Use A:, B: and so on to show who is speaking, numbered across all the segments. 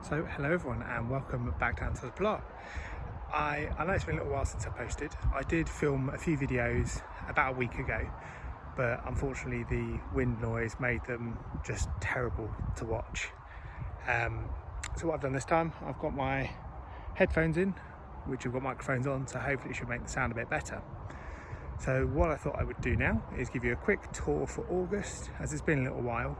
A: So hello everyone and welcome back down to the plot. I know it's been a little while since I posted. I did film a few videos about a week ago, but unfortunately the wind noise made them just terrible to watch. So what I've done this time, I've got my headphones in, which have got microphones on, so hopefully it should make the sound a bit better. So what I thought I would do now is give you a quick tour for August, as it's been a little while,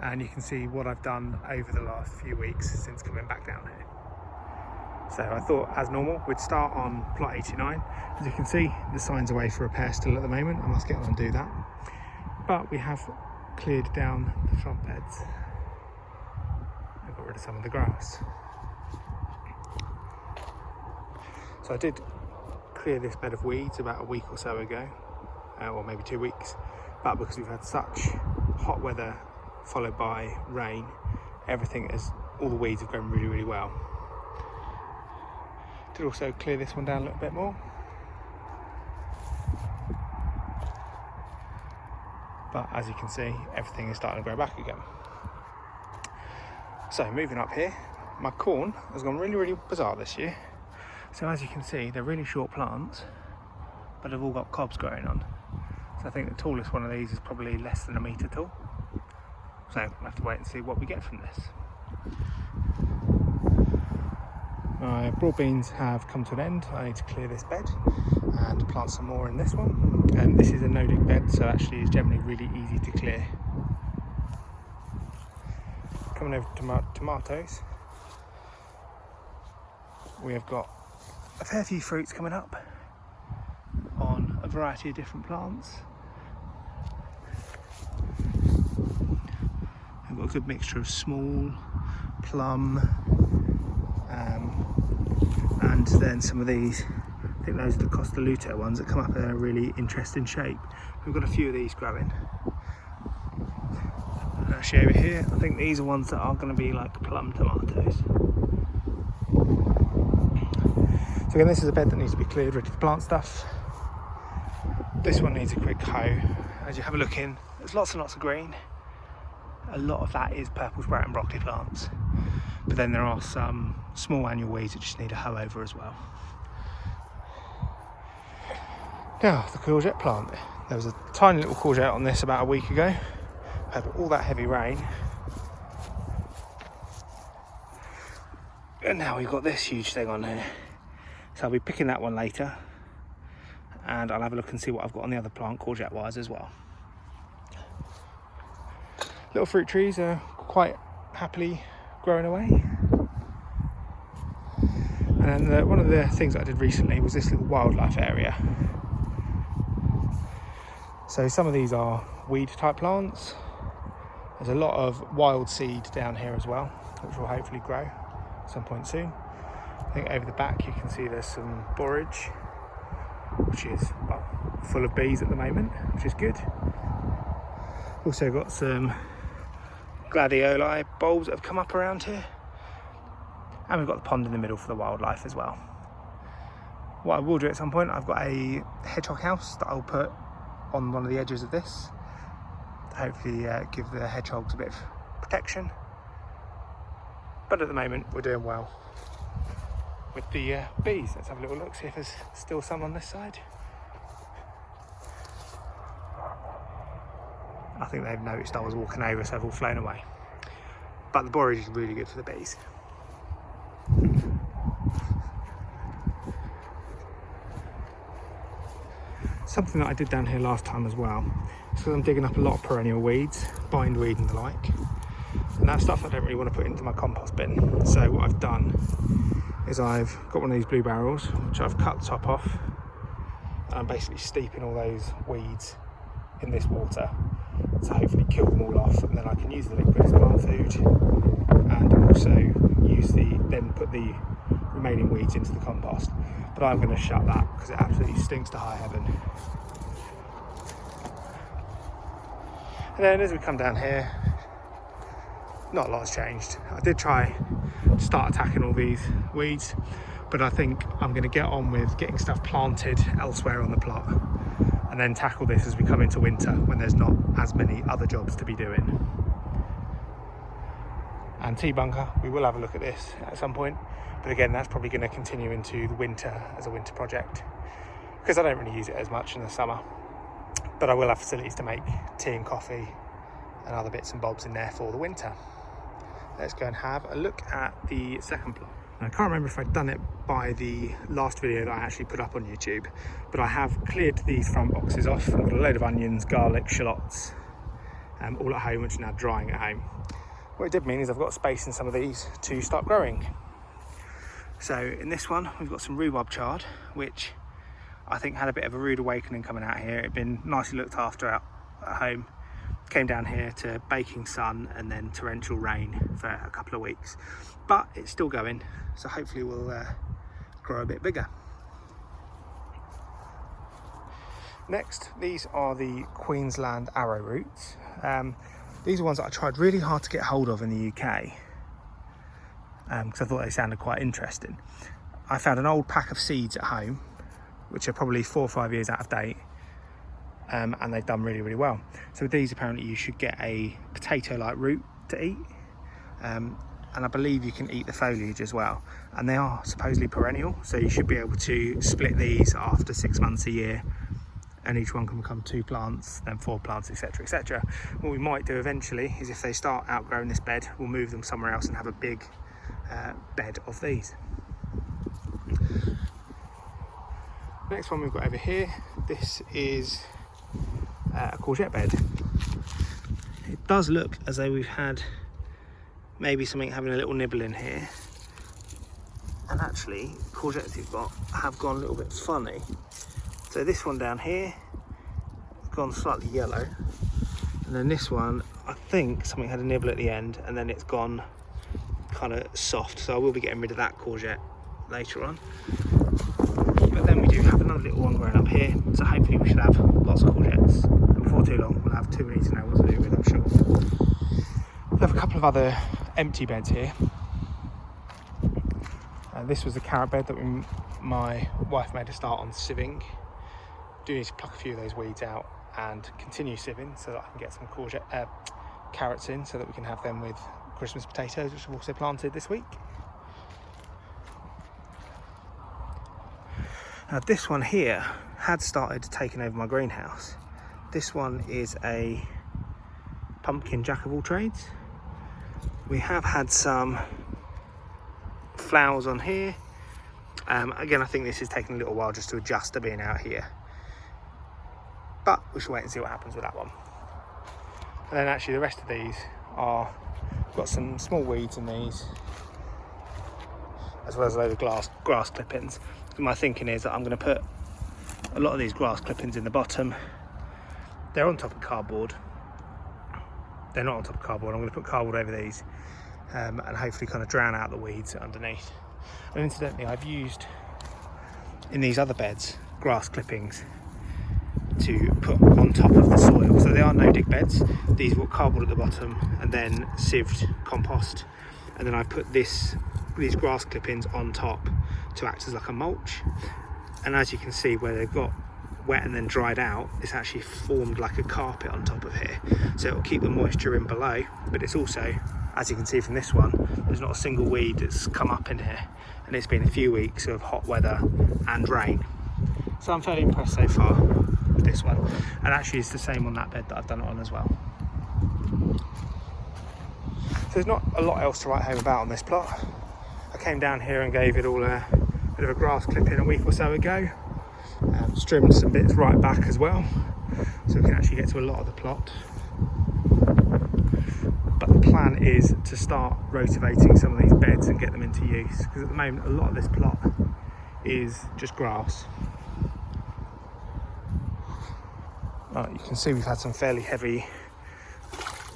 A: and you can see what I've done over the last few weeks since coming back down here. So I thought, as normal, we'd start on plot 89. As you can see, the sign's away for repair still at the moment. I must get on and do that. But we have cleared down the front beds. I got rid of some of the grass. So I did clear this bed of weeds about a week or so ago, or maybe 2 weeks. But because we've had such hot weather followed by rain, all the weeds have grown really well. Did also clear this one down a little bit more. But as you can see, everything is starting to grow back again. So moving up here, my corn has gone really bizarre this year. So as you can see, they're really short plants, but they've all got cobs growing on. So I think the tallest one of these is probably less than a metre tall. So we'll have to wait and see what we get from this. My broad beans have come to an end. I need to clear this bed and plant some more in this one. And this is a no-dig bed, so actually it's generally really easy to clear. Coming over to tomatoes, we have got a fair few fruits coming up on a variety of different plants. I've got a good mixture of small, plum, and then some of these, I think those are the Costalute ones that come up in a really interesting shape. We've got a few of these growing. And actually over here, I think these are ones that are going to be like plum tomatoes. So again, this is a bed that needs to be cleared, ready to plant stuff. This one needs a quick hoe. As you have a look in, there's lots and lots of green. A lot of that is purple sprout and broccoli plants, but then there are some small annual weeds that just need a hoe over as well. Now the courgette plant. There was a tiny little courgette on this about a week ago. Had all that heavy rain, and now we've got this huge thing on here. So I'll be picking that one later, and I'll have a look and see what I've got on the other plant courgette wise as well. Little fruit trees are quite happily growing away. And then one of the things that I did recently was this little wildlife area. So some of these are weed type plants. There's a lot of wild seed down here as well, which will hopefully grow at some point soon. I think over the back you can see there's some borage, which is full of bees at the moment, which is good. Also got some gladioli bulbs that have come up around here, and we've got the pond in the middle for the wildlife as well. What I will do at some point, I've got a hedgehog house that I'll put on one of the edges of this to hopefully give the hedgehogs a bit of protection. But at the moment we're doing well with the bees. Let's have a little look, see if there's still some on this side. I think they've noticed I was walking over, so they've all flown away. But the borage is really good for the bees. Something that I did down here last time as well, is because I'm digging up a lot of perennial weeds, bindweed and the like. And that stuff I don't really want to put into my compost bin. So what I've done is I've got one of these blue barrels, which I've cut the top off. And I'm basically steeping all those weeds in this water to hopefully kill them all off, and then I can use the liquid as plant food, and also then put the remaining weeds into the compost. But I'm going to shut that because it absolutely stinks to high heaven. And then as we come down here, not a lot's changed. I did try to start attacking all these weeds, but I think I'm going to get on with getting stuff planted elsewhere on the plot, and then tackle this as we come into winter when there's not as many other jobs to be doing. and tea bunker. We will have a look at this at some point, but again, that's probably going to continue into the winter as a winter project, because I don't really use it as much in the summer, but I will have facilities to make tea and coffee and other bits and bobs in there for the winter. Let's go and have a look at the second plot. I can't remember if I'd done it by the last video that I actually put up on YouTube, but I have cleared these front boxes off. I've got a load of onions, garlic, shallots, all at home, which are now drying at home. What it did mean is I've got space in some of these to start growing. So in this one, we've got some rhubarb chard, which I think had a bit of a rude awakening coming out here. It'd been nicely looked after out at home. Came down here to baking sun and then torrential rain for a couple of weeks, but it's still going, so hopefully we'll grow a bit bigger. Next, these are the Queensland arrowroots. These are ones that I tried really hard to get hold of in the UK, because I thought they sounded quite interesting. I found an old pack of seeds at home, which are probably 4 or 5 years out of date, and they've done really, really well. So with these, apparently you should get a potato-like root to eat, and I believe you can eat the foliage as well. And they are supposedly perennial, so you should be able to split these after 6 months a year, and each one can become 2 plants, then 4 plants, etc, etc. What we might do eventually is, if they start outgrowing this bed, we'll move them somewhere else and have a big bed of these. Next one we've got over here, this is a courgette bed. It does look as though we've had maybe something having a little nibble in here, and actually courgettes we've got have gone a little bit funny. So this one down here has gone slightly yellow, and then this one, I think something had a nibble at the end and then it's gone kind of soft, so I will be getting rid of that courgette later on. But then we do have another little one growing up here, so hopefully we should have lots of courgettes, and before too long we'll have too many to know what to do with, I'm sure. We have a couple of other empty beds here. This was the carrot bed that my wife made a start on sieving. Do need to pluck a few of those weeds out and continue sieving so that I can get some carrots in, so that we can have them with Christmas potatoes, which I've also planted this week. Now this one here had started taking over my greenhouse. This one is a pumpkin jack of all trades. We have had some flowers on here. Again, I think this is taking a little while just to adjust to being out here, but we should wait and see what happens with that one. And then actually the rest of these are, got some small weeds in these, as well as a load of grass clippings. My thinking is that I'm going to put a lot of these grass clippings in the bottom. They're on top of cardboard. They're not on top of cardboard. I'm going to put cardboard over these, and hopefully kind of drown out the weeds underneath. And incidentally, I've used in these other beds grass clippings to put on top of the soil, so they are no-dig beds. These were cardboard at the bottom and then sieved compost, and then I put these grass clippings on top to act as like a mulch. And as you can see, where they've got wet and then dried out, it's actually formed like a carpet on top of here, so it will keep the moisture in below, but it's also, as you can see from this one, there's not a single weed that's come up in here, and it's been a few weeks of hot weather and rain. So I'm fairly impressed so far with this one, and actually it's the same on that bed that I've done it on as well. So there's not a lot else to write home about on this plot. I came down here and gave it all a bit of a grass clipping a week or so ago, trimmed some bits right back as well, so we can actually get to a lot of the plot. But the plan is to start rotivating some of these beds and get them into use, because at the moment a lot of this plot is just grass. You can see we've had some fairly heavy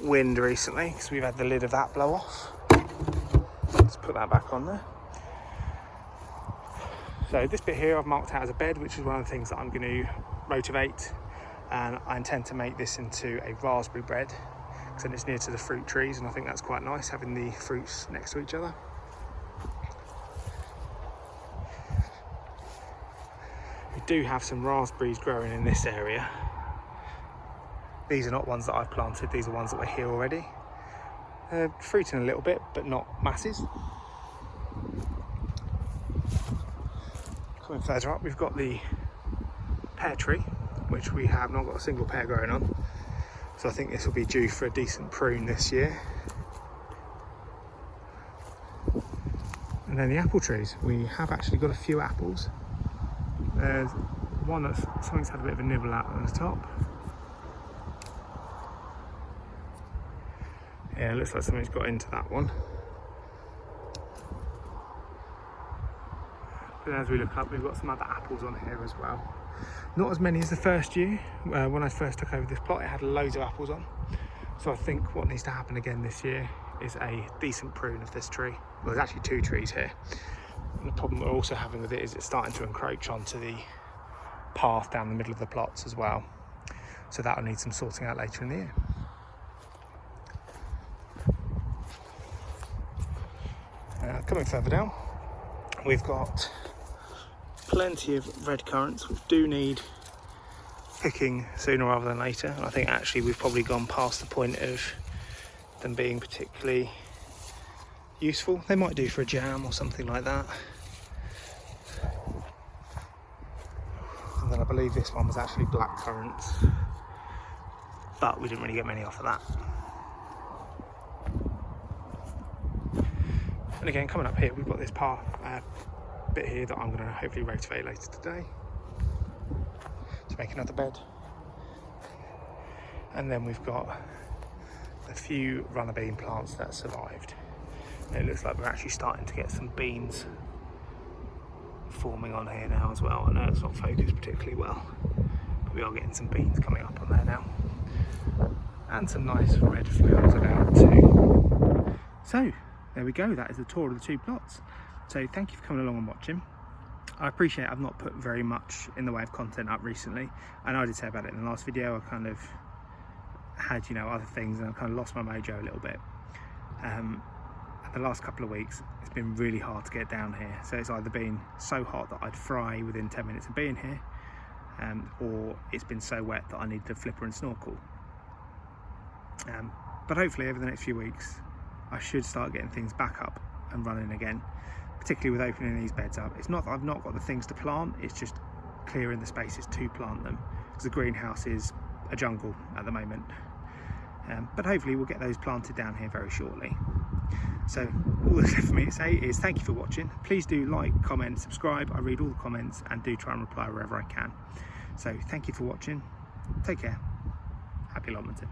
A: wind recently, because we've had the lid of that blow off. Let's put that back on there. So this bit here I've marked out as a bed, which is one of the things that I'm going to rotivate, and I intend to make this into a raspberry bed, because then it's near to the fruit trees, and I think that's quite nice having the fruits next to each other. We do have some raspberries growing in this area. These are not ones that I've planted, these are ones that were here already. Fruiting a little bit, but not masses. Coming further up, we've got the pear tree, which we have not got a single pear growing on. So I think this will be due for a decent prune this year. And then the apple trees, we have actually got a few apples. There's one that's something's had a bit of a nibble at on the top. Yeah, it looks like something's got into that one. But as we look up, we've got some other apples on here as well. Not as many as the first year. When I first took over this plot, it had loads of apples on. So I think what needs to happen again this year is a decent prune of this tree. Well, there's actually 2 trees here. And the problem we're also having with it is it's starting to encroach onto the path down the middle of the plots as well. So that'll need some sorting out later in the year. Coming further down, we've got plenty of red currants, which do need picking sooner rather than later. And I think actually we've probably gone past the point of them being particularly useful. They might do for a jam or something like that. And then I believe this one was actually black currants, but we didn't really get many off of that. And again, coming up here, we've got this path bit here that I'm going to hopefully rotate later today to make another bed. And then we've got a few runner bean plants that survived. And it looks like we're actually starting to get some beans forming on here now as well. I know it's not focused particularly well, but we are getting some beans coming up on there now. And some nice red flowers about too. So, there we go, that is the tour of the 2 plots. So thank you for coming along and watching. I appreciate I've not put very much in the way of content up recently. I know I did say about it in the last video, I kind of had, you know, other things and I kind of lost my mojo a little bit. The last couple of weeks, it's been really hard to get down here. So it's either been so hot that I'd fry within 10 minutes of being here, or it's been so wet that I need the flipper and snorkel. But hopefully over the next few weeks, I should start getting things back up and running again, particularly with opening these beds up. It's not that I've not got the things to plant, it's just clearing the spaces to plant them, because the greenhouse is a jungle at the moment. But hopefully we'll get those planted down here very shortly. So all that's left for me to say is thank you for watching. Please do like, comment, subscribe. I read all the comments and do try and reply wherever I can. So thank you for watching. Take care. Happy allotmenting.